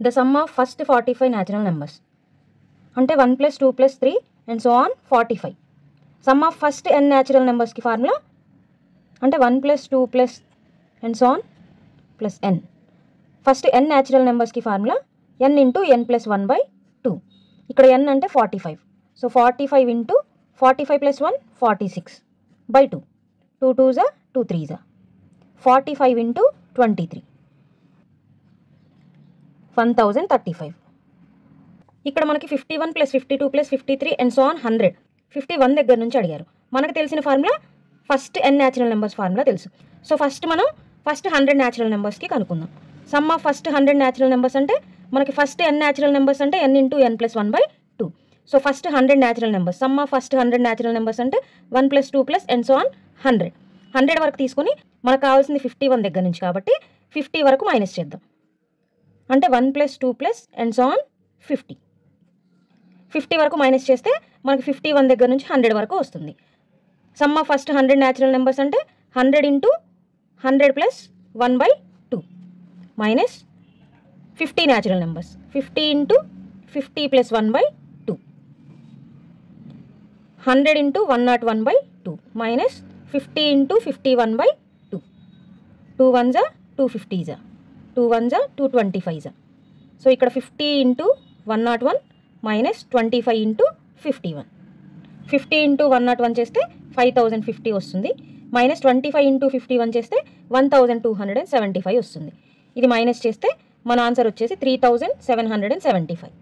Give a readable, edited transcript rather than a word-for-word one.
The sum of first 45 natural numbers. అంటే 1 + 2 + 3 and so on 45. Some of first n natural నెంబర్స్కి formula అంటే 1 + 2 + and so on plus n. First n natural నెంబర్స్కి formula n × n + 1/2. ఇక్కడ n అంటే 45. So 45 × 45 + 1 46/2. 2 2s 2 3s 45 × 23 1035. ఇక్కడ మనకి 51 + 52 + 53 and so on 100. 51 దగ్గర నుంచి అడిగారు. మనకు తెలిసిన formula first n natural numbers formula తెలుసు. సో ఫస్ట్ మనం ఫస్ట్ 100 న్యాచురల్ నెంబర్స్కి కనుక్కుందాం. Some of first 100 natural numbers అంటే మనకి ఫస్ట్ n న్యాచురల్ నెంబర్స్ అంటే n × n + 1/2. So first 100 natural numbers sum of first 100 natural numbers అంటే 1 + 2 + అండ్ సో ఆన్ 100. 100 వరకు తీసుకొని మనకు కావాల్సింది 51 దగ్గర నుంచి కాబట్టి 50 వరకు మైనస్ చేద్దాం. అంటే 1 + 2 + అండ్ సో ఆన్ 50. 50 వరకు మైనస్ చేస్తే మనకి 51 దగ్గర నుంచి 100 వరకు వస్తుంది. Some of first 100 natural numbers అంటే 100 × 100 + 1/2 minus 50 natural numbers 50 × 50 + 1/2 100 × 101/2 minus 50 × 51/2. 2 1s 2 50s 2 1s 2 25s. So ఇక్కడ 50 × 101 మైనస్ 25 × 51. 50 × 101 చేస్తే 5050 వస్తుంది. మైనస్ 25 × 51 చేస్తే 1275 వస్తుంది. ఇది మైనస్ చేస్తే మన ఆన్సర్ వచ్చేసి 3775.